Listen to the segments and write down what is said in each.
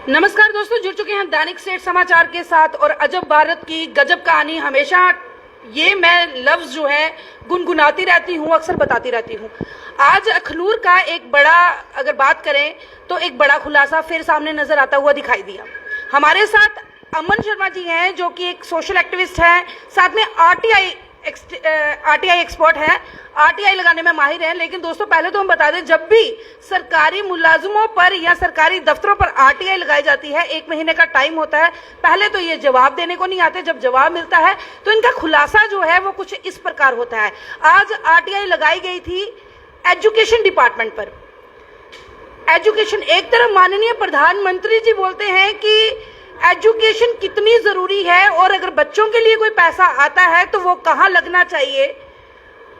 नमस्कार दोस्तों, जुड़ चुके हैं दैनिक स्टेट समाचार के साथ और अजब भारत की गजब कहानी। हमेशा ये मैं लफ्ज जो है गुनगुनाती रहती हूँ, अक्सर बताती रहती हूँ। आज अखनूर का एक बड़ा, अगर बात करें तो एक बड़ा खुलासा फिर सामने नजर आता हुआ दिखाई दिया। हमारे साथ अमन शर्मा जी हैं जो कि एक सोशल एक्टिविस्ट हैं, साथ में आरटीआई एक्सपर्ट है, आरटीआई लगाने में माहिर है। लेकिन दोस्तों पहले तो हम बता दें, जब भी सरकारी मुलाजिमों पर या सरकारी दफ्तरों पर आरटीआई लगाई जाती है 1 महीने का टाइम होता है। पहले तो ये जवाब देने को नहीं आते, जब जवाब मिलता है तो इनका खुलासा जो है वो कुछ इस प्रकार होता है। आज आरटीआई लगाई गई थी एजुकेशन डिपार्टमेंट पर। एजुकेशन, एक तरफ माननीय प्रधानमंत्री जी बोलते हैं कि एजुकेशन कितनी जरूरी है और अगर बच्चों के लिए कोई पैसा आता है तो वो कहाँ लगना चाहिए,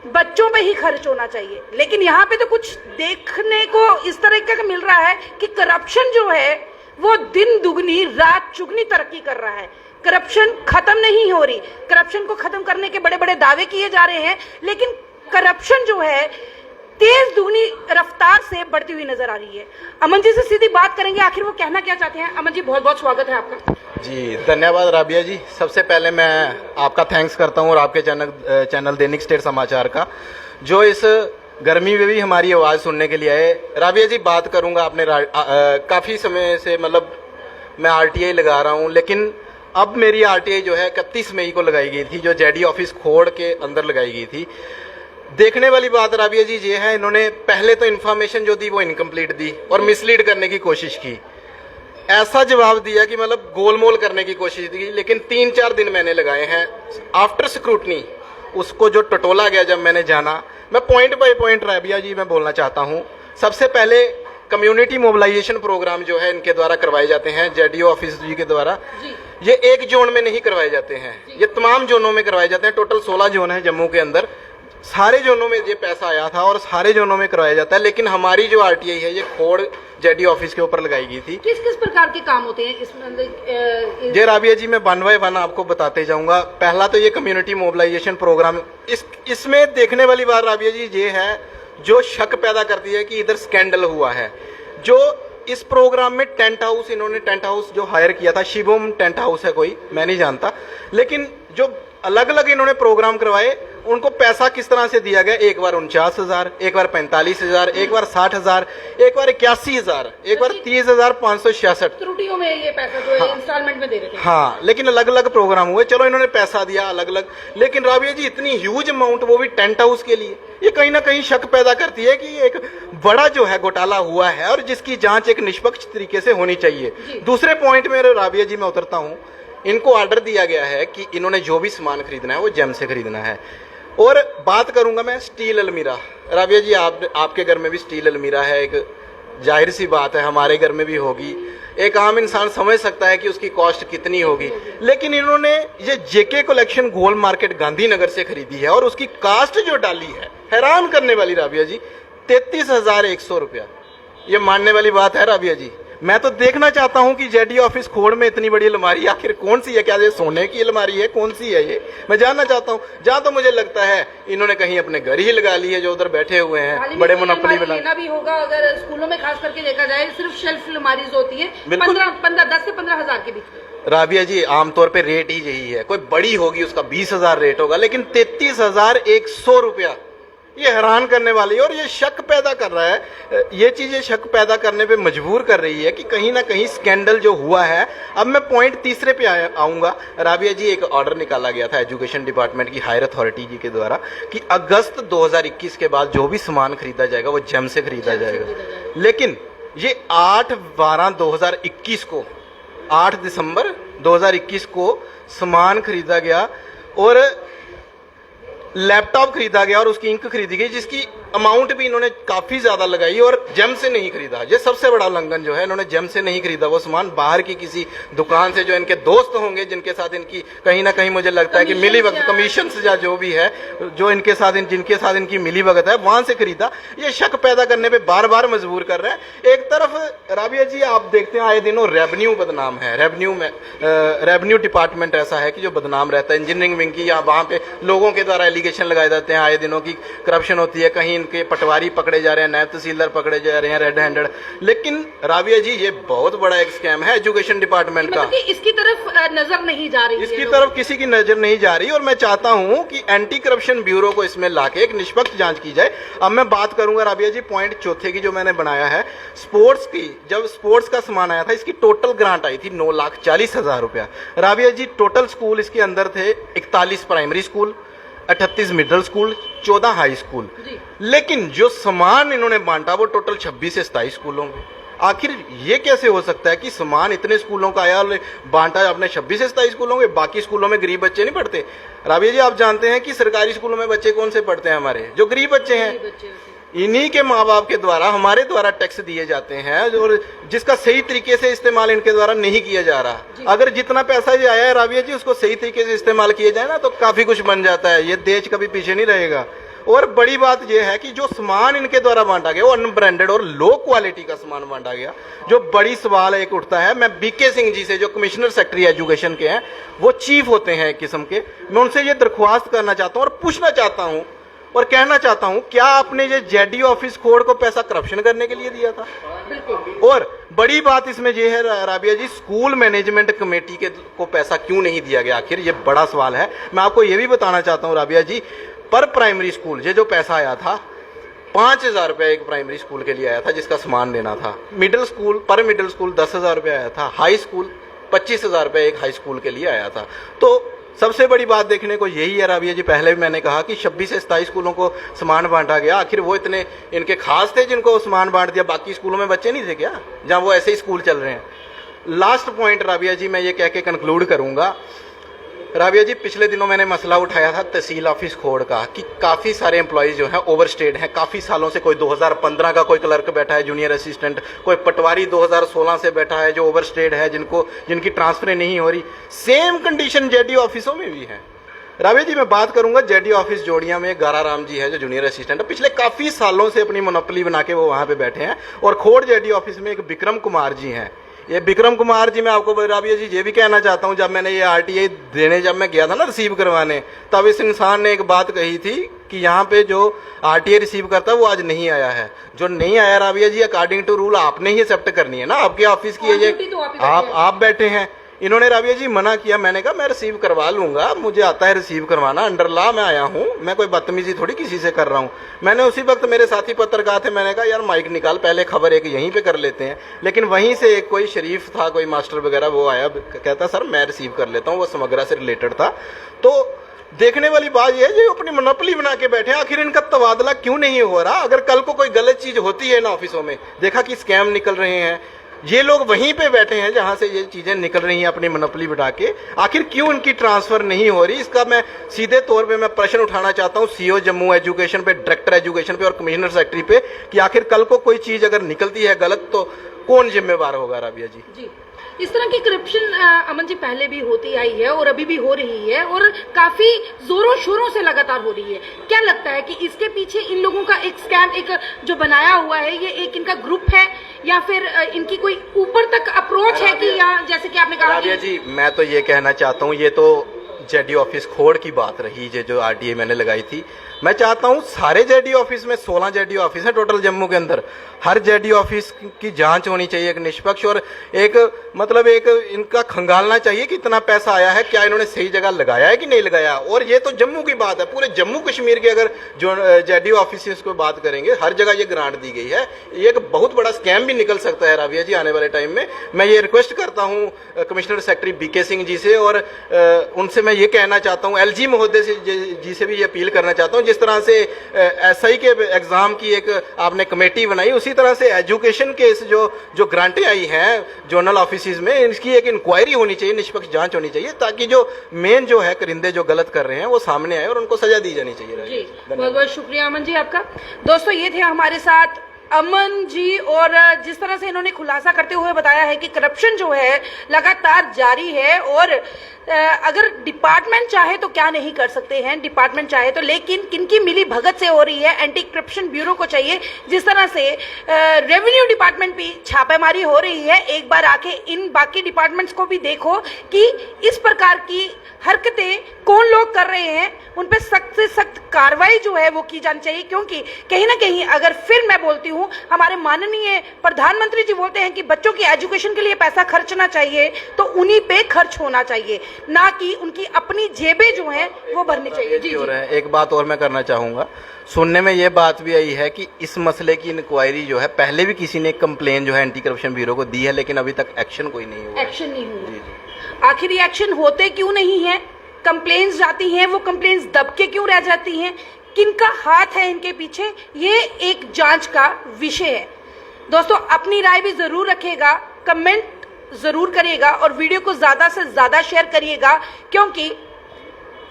बच्चों पे ही खर्च होना चाहिए। लेकिन यहाँ पे तो कुछ देखने को इस तरह का मिल रहा है कि करप्शन जो है वो दिन दुगनी रात चुगनी तरक्की कर रहा है। करप्शन खत्म नहीं हो रही। करप्शन को खत्म करने के बड़े बड़े दावे किए जा रहे हैं, लेकिन करप्शन जो है तेज दुगनी रफ्तार से बढ़ती हुई नजर आ रही है। अमन जी से सीधी बात करेंगे, आखिर वो कहना क्या चाहते हैं। अमन जी, बहुत बहुत स्वागत है आपका। जी धन्यवाद राबिया जी। सबसे पहले मैं आपका थैंक्स करता हूँ और आपके चैनल दैनिक स्टेट समाचार का, जो इस गर्मी में भी हमारी आवाज़ सुनने के लिए आए। राबिया जी, बात करूँगा, आपने काफ़ी समय से मतलब मैं आरटीआई लगा रहा हूँ, लेकिन अब मेरी आरटीआई जो है 31 मई को लगाई गई थी, जो जेडी ऑफिस खोड़ के अंदर लगाई गई थी। देखने वाली बात राबिया जी ये है, इन्होंने पहले तो इन्फॉर्मेशन जो दी वो इनकम्प्लीट दी और मिसलीड करने की कोशिश की। ऐसा जवाब दिया कि मतलब गोलमोल करने की कोशिश की। लेकिन 3-4 दिन मैंने लगाए हैं। आफ्टर स्क्रूटनी उसको जो टटोला गया, जब मैंने जाना, मैं पॉइंट बाय पॉइंट राबिया जी मैं बोलना चाहता हूँ। सबसे पहले कम्युनिटी मोबिलाइजेशन प्रोग्राम जो है इनके द्वारा करवाए जाते हैं, जेडीओ ऑफिस जी के द्वारा। ये एक जोन में नहीं करवाए जाते हैं, ये तमाम जोनों में करवाए जाते हैं। टोटल 16 जोन है जम्मू के अंदर। सारे जोनों में ये पैसा आया था और सारे जोनों में करवाया जाता है। लेकिन हमारी जो आरटीआई है ये खोड़ जेडी ऑफिस के ऊपर लगाई गई थी। किस किस प्रकार के काम होते हैं इसमें? ये राबिया जी मैं 1 बाय 1 आपको बताते जाऊंगा। पहला तो ये कम्युनिटी मोबिलाइजेशन प्रोग्राम, इसमें देखने वाली बात राबिया जी ये है, जो शक पैदा करती है कि इधर स्कैंडल हुआ है। जो इस प्रोग्राम में टेंट हाउस, इन्होंने टेंट हाउस जो हायर किया था, शिवम टेंट हाउस है कोई, मैं नहीं जानता, लेकिन जो अलग अलग इन्होंने प्रोग्राम करवाए, उनको पैसा किस तरह से दिया गया। एक बार 49,000, एक बार 45,000, एक बार 60,000, एक बार 81,000, एक बार 30,566 त्रुटियों में ये पैसा जो है इंस्टॉलमेंट में दे रहे थे। हाँ, लेकिन अलग अलग प्रोग्राम हुए। चलो, इन्होंने पैसा दिया अलग अलग, लेकिन राबिया जी इतनी ह्यूज अमाउंट, वो भी टेंट हाउस के लिए, ये कहीं ना कहीं शक पैदा करती है कि एक बड़ा जो है घोटाला हुआ है और जिसकी जांच एक निष्पक्ष तरीके से होनी चाहिए। दूसरे पॉइंट में राबिया जी मैं उतरता हूँ। इनको ऑर्डर दिया गया है कि इन्होंने जो भी सामान खरीदना है वो जेम से खरीदना है। और बात करूंगा मैं स्टील अलमीरा। राबिया जी, आपके घर में भी स्टील अलमीरा है, एक जाहिर सी बात है हमारे घर में भी होगी। एक आम इंसान समझ सकता है कि उसकी कॉस्ट कितनी होगी, लेकिन इन्होंने ये जेके कलेक्शन गोल मार्केट गांधीनगर से खरीदी है और उसकी कास्ट जो डाली है, हैरान करने वाली राबिया जी, 33,100 रुपया। ये मानने वाली बात है राबिया जी। मैं तो देखना चाहता हूं कि जेडी ऑफिस खोड़ में इतनी बड़ी अलमारी आखिर कौन सी है। क्या ये सोने की अलमारी है, कौन सी है ये, मैं जानना चाहता हूं। जहां तो मुझे लगता है इन्होंने कहीं अपने घर ही लगा ली है, जो उधर बैठे हुए हैं बड़े मोनोपोली बना। लेना भी होगा, अगर स्कूलों में खास करके देखा जाए, सिर्फ शेल्फ अलमारीज होती है 10 से 15,000 के बीच। राबिया जी, आमतौर पर रेट ही यही है। कोई बड़ी होगी उसका 20,000 रेट होगा, लेकिन 33,100 रुपया, ये हैरान करने वाली है। और ये शक पैदा कर रहा है, ये चीजें शक पैदा करने पे मजबूर कर रही है कि कहीं ना कहीं स्कैंडल जो हुआ है। अब मैं पॉइंट तीसरे पे आऊंगा राबिया जी। एक ऑर्डर निकाला गया था एजुकेशन डिपार्टमेंट की हायर अथॉरिटी जी के द्वारा कि अगस्त 2021 के बाद जो भी सामान खरीदा जाएगा वो जेम से खरीदा जाएगा। लेकिन ये 8/12/2021 को, 8 दिसंबर 2021 को सामान खरीदा गया और लैपटॉप खरीदा गया और उसकी इंक खरीदी गई, जिसकी अमाउंट भी इन्होंने काफी ज्यादा लगाई और जेम से नहीं खरीदा। ये सबसे बड़ा उल्लंघन जो है, इन्होंने जेम से नहीं खरीदा वो सामान, बाहर की किसी दुकान से, जो इनके दोस्त होंगे जिनके साथ इनकी कहीं ना कहीं मुझे लगता है कि मिली भगत, कमीशन या जो भी है, जो इनके साथ जिनके साथ इनकी मिली भगत है, वहां से खरीदा। ये शक पैदा करने पे बार बार मजबूर कर रहे हैं। एक तरफ राबिया जी आप देखते हैं आए दिनों रेवेन्यू बदनाम है, रेवेन्यू डिपार्टमेंट ऐसा है कि जो बदनाम रहता है। इंजीनियरिंग विंग की या वहाँ पे लोगों के द्वारा एलिगेशन लगाए जाते हैं आए दिनों की करप्शन होती है, कहीं इनके पटवारी पकड़े जा रहे हैं, नायब तहसीलदार पकड़े जा रहे हैं रेड हैंडेड। लेकिन राबिया जी ये बहुत बड़ा एक स्कैम है एजुकेशन डिपार्टमेंट का, मतलब कि इसकी तरफ नजर नहीं जा रही है, इसकी तरफ किसी की नजर नहीं जा रही। और मैं चाहता हूं कि एंटी करप्शन ब्यूरो को इसमें लाके एक निष्पक्ष जांच की जाए। अब मैं बात करूंगा राबिया जी पॉइंट चौथे की जो मैंने बनाया है, स्पोर्ट्स की। जब स्पोर्ट्स का सामान आया था इसकी टोटल ग्रांट आई थी 9,40,000 रुपया। राबिया जी टोटल स्कूल इसके अंदर थे 41 primary school, 38 middle school, 14 high school. लेकिन जो सामान इन्होंने बांटा वो टोटल 26 से 27 स्कूलों में। आखिर ये कैसे हो सकता है कि सामान इतने स्कूलों का आया और बांटा आपने 26 से 27 स्कूलों में, बाकी स्कूलों में गरीब बच्चे नहीं पढ़ते? राबिया जी आप जानते हैं कि सरकारी स्कूलों में बच्चे कौन से पढ़ते हैं? हमारे जो गरीब बच्चे हैं, इन्हीं के माँ बाप के द्वारा हमारे द्वारा टैक्स दिए जाते हैं और जिसका सही तरीके से इस्तेमाल इनके द्वारा नहीं किया जा रहा। अगर जितना पैसा ये आया है राबिया जी उसको सही तरीके से इस्तेमाल किया जाए ना तो काफी कुछ बन जाता है, ये देश कभी पीछे नहीं रहेगा। और बड़ी बात यह है कि जो सामान इनके द्वारा बांटा गया वो अनब्रांडेड और लो क्वालिटी का सामान बांटा गया। जो बड़ी सवाल एक उठता है, मैं बीके सिंह जी से जो कमिश्नर सेक्रेटरी एजुकेशन के हैं, वो चीफ होते हैं एक किस्म के, मैं उनसे ये दरख्वास्त करना चाहता हूँ और पूछना चाहता हूँ और कहना चाहता हूँ, क्या आपने ये जेडी ऑफिस खोड़ को पैसा करप्शन करने के लिए दिया था? और बड़ी बात इसमें यह है राबिया जी, स्कूल मैनेजमेंट कमेटी के को पैसा क्यों नहीं दिया गया? आखिर ये बड़ा सवाल है। मैं आपको ये भी बताना चाहता हूँ राबिया जी, पर प्राइमरी स्कूल ये जो पैसा आया था 5,000 रुपया एक प्राइमरी स्कूल के लिए आया था जिसका सामान देना था। मिडिल स्कूल पर मिडिल स्कूल 10,000 रुपया आया था। हाई स्कूल 25,000 रुपया एक हाई स्कूल के लिए आया था। तो सबसे बड़ी बात देखने को यही है राबिया जी, पहले भी मैंने कहा कि 26 से 27 स्कूलों को सामान बांटा गया। आखिर वो इतने इनके खास थे जिनको सामान बांट दिया? बाकी स्कूलों में बच्चे नहीं थे क्या जहां वो ऐसे ही स्कूल चल रहे हैं? लास्ट पॉइंट राबिया जी मैं ये कह के कंक्लूड करूंगा। राबिया जी पिछले दिनों मैंने मसला उठाया था तहसील ऑफिस खोड़ का कि काफ़ी सारे एम्प्लॉयज़ जो हैं ओवरस्टेड हैं काफ़ी सालों से। कोई 2015 का कोई क्लर्क बैठा है जूनियर असिस्टेंट, कोई पटवारी 2016 से बैठा है जो ओवरस्टेड है, जिनकी ट्रांसफरें नहीं हो रही। सेम कंडीशन जेडी ऑफिसों में भी है। राबिया जी मैं बात करूंगा जेडी ऑफिस जोड़िया में गारा राम जी है जो जूनियर असिस्टेंट है, पिछले काफ़ी सालों से अपनी मोनोपोली बना के वो वहाँ पे बैठे हैं। और खोड़ जेडी ऑफिस में एक विक्रम कुमार जी हैं। ये विक्रम कुमार जी मैं आपको राबिया जी ये भी कहना चाहता हूँ, जब मैंने ये आरटीआई देने जब मैं गया था ना रिसीव करवाने, तब इस इंसान ने एक बात कही थी कि यहाँ पे जो आरटीआई रिसीव करता है वो आज नहीं आया है। जो नहीं आया राबिया जी अकॉर्डिंग टू रूल आपने ही एक्सेप्ट करनी है ना, आपके ऑफिस की ये आप बैठे हैं। इन्होंने राबिया जी मना किया, मैंने कहा मैं रिसीव करवा लूंगा, मुझे आता है रिसीव करवाना, अंडर लॉ मैं आया हूँ, मैं कोई बदतमीजी थोड़ी किसी से कर रहा हूँ। मैंने उसी वक्त मेरे साथी पत्रकार थे, मैंने कहा यार माइक निकाल पहले खबर एक यहीं पे कर लेते हैं। लेकिन वहीं से एक कोई शरीफ था, कोई मास्टर वगैरह, वो आया कहता सर मैं रिसीव कर लेता हूँ, वो समग्रा से रिलेटेड था। तो देखने वाली बात यह है जो अपनी मोनोपोली बना के बैठे हैं, आखिर इनका तबादला क्यों नहीं हो रहा? अगर कल को कोई गलत चीज होती है ना ऑफिसों में, देखा कि स्कैम निकल रहे हैं, ये लोग वहीं पे बैठे हैं जहां से ये चीजें निकल रही हैं अपनी मोनोपोली बिठा के, आखिर क्यों इनकी ट्रांसफर नहीं हो रही? इसका मैं सीधे तौर पे मैं प्रश्न उठाना चाहता हूं सीओ जम्मू एजुकेशन पे, डायरेक्टर एजुकेशन पे और कमिश्नर सेक्रेटरी पे कि आखिर कल को कोई चीज अगर निकलती है गलत तो कौन जिम्मेवार होगा? राबिया जी इस तरह की करप्शन अमन जी पहले भी होती आई है और अभी भी हो रही है और काफी जोरों शोरों से लगातार हो रही है। क्या लगता है कि इसके पीछे इन लोगों का एक स्कैम एक जो बनाया हुआ है, ये एक इनका ग्रुप है या फिर इनकी कोई ऊपर तक अप्रोच है कि या जैसे कि आपने कहा? राबिया जी मैं तो ये कहना चाहता हूँ, ये तो जेडी ऑफिस खोड़ की बात रही जो आरटीआई मैंने लगाई थी। मैं चाहता हूं सारे जेडी ऑफिस में 16 जेडी ऑफिस हैं टोटल जम्मू के अंदर, हर जेडी ऑफिस की जांच होनी चाहिए एक निष्पक्ष, और एक मतलब एक इनका खंगालना चाहिए कि इतना पैसा आया है, क्या इन्होंने सही जगह लगाया है कि नहीं लगाया। और ये तो जम्मू की बात है, पूरे जम्मू कश्मीर के अगर जो जेडी ऑफिस को बात करेंगे हर जगह ये ग्रांट दी गई है। ये एक बहुत बड़ा स्कैम भी निकल सकता है राबिया जी आने वाले टाइम में। मैं ये रिक्वेस्ट करता हूँ commissioner secretary BK Singh ji से, और उनसे मैं ये कहना चाहता हूँ, एलजी महोदय जी से भी ये अपील करना चाहता हूँ, जिस तरह से एसआई के एग्जाम की एक आपने कमेटी बनाई, उसी तरह से एजुकेशन के जो ग्रांटें आई हैं जोनल ऑफिस में, इसकी एक इंक्वायरी होनी चाहिए, निष्पक्ष जांच होनी चाहिए, ताकि जो मेन जो है करिंदे जो गलत कर रहे हैं वो सामने आए और उनको सजा दी जानी चाहिए। जी बहुत बहुत शुक्रिया अमन जी आपका। दोस्तों ये थे हमारे साथ अमन जी, और जिस तरह से इन्होंने खुलासा करते हुए बताया है कि करप्शन जो है लगातार जारी है, और अगर डिपार्टमेंट चाहे तो क्या नहीं कर सकते हैं, डिपार्टमेंट चाहे तो, लेकिन किनकी मिली भगत से हो रही है। एंटी करप्शन ब्यूरो को चाहिए, जिस तरह से रेवेन्यू डिपार्टमेंट भी छापेमारी हो रही है, एक बार आके इन बाकी डिपार्टमेंट्स को भी देखो कि इस प्रकार की हरकतें कौन लोग कर रहे हैं, उन पे सख्त से सख्त कार्रवाई जो है वो की जानी चाहिए। क्योंकि कहीं ना कहीं, अगर फिर मैं बोलती हूँ, हमारे माननीय प्रधानमंत्री जी बोलते हैं कि बच्चों की एजुकेशन के लिए पैसा खर्चना चाहिए, तो उन्हीं पे खर्च होना चाहिए, ना कि उनकी अपनी जेबें जो हैं वो भरनी चाहिए। जी हो रहे हैं। एक बात और मैं करना चाहूंगा, सुनने में ये बात भी आई है कि इस मसले की इंक्वायरी जो है, पहले भी किसी ने कंप्लेन जो है एंटी करप्शन ब्यूरो को दी है, लेकिन अभी तक एक्शन कोई नहीं हुआ। एक्शन नहीं हुआ। आखिर ये एक्शन होते क्यों नहीं है? कंप्लेन्स जाती हैं, वो कंप्लेन्स दब के क्यों रह जाती हैं? किनका हाथ है इनके पीछे? ये एक जांच का विषय है। दोस्तों, अपनी राय भी जरूर रखिएगा, कमेंट जरूर करिएगा और वीडियो को ज्यादा से ज्यादा शेयर करिएगा, क्योंकि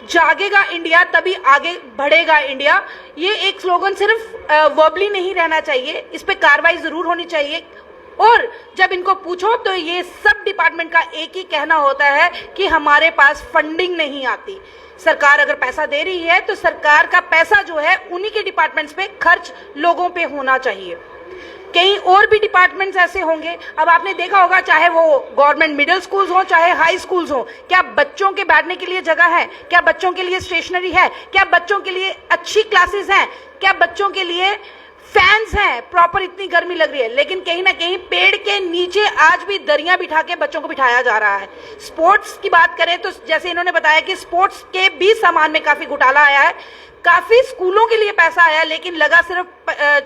जागेगा इंडिया तभी आगे बढ़ेगा इंडिया। ये एक स्लोगन सिर्फ वर्बली नहीं रहना चाहिए, इस पे कार्रवाई जरूर होनी चाहिए। और जब इनको पूछो तो ये सब डिपार्टमेंट का एक ही कहना होता है कि हमारे पास फंडिंग नहीं आती। सरकार अगर पैसा दे रही है तो सरकार का पैसा जो है उन्हीं के डिपार्टमेंट्स पे खर्च लोगों पे होना चाहिए। कहीं और भी डिपार्टमेंट्स ऐसे होंगे। अब आपने देखा होगा, चाहे वो गवर्नमेंट मिडिल स्कूल्स हो चाहे हाई स्कूल्स हो, क्या बच्चों के बैठने के लिए जगह है? क्या बच्चों के लिए स्टेशनरी है? क्या बच्चों के लिए अच्छी क्लासेस हैं? क्या बच्चों के लिए फैंस हैं प्रॉपर? इतनी गर्मी लग रही है, लेकिन कहीं ना कहीं पेड़ के नीचे आज भी दरियां बिठा के बच्चों को बिठाया जा रहा है। स्पोर्ट्स की बात करें तो जैसे इन्होंने बताया कि स्पोर्ट्स के भी सामान में काफी घोटाला आया है, काफी स्कूलों के लिए पैसा आया, लेकिन लगा सिर्फ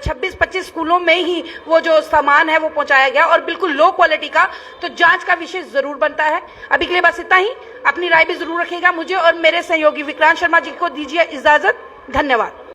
26-25 स्कूलों में ही वो जो सामान है वो पहुंचाया गया, और बिल्कुल लो क्वालिटी का। तो जांच का विषय जरूर बनता है। अभी के लिए बस इतना ही। अपनी राय भी जरूर रखिएगा। मुझे और मेरे सहयोगी विक्रांत शर्मा जी को दीजिए इजाजत। धन्यवाद।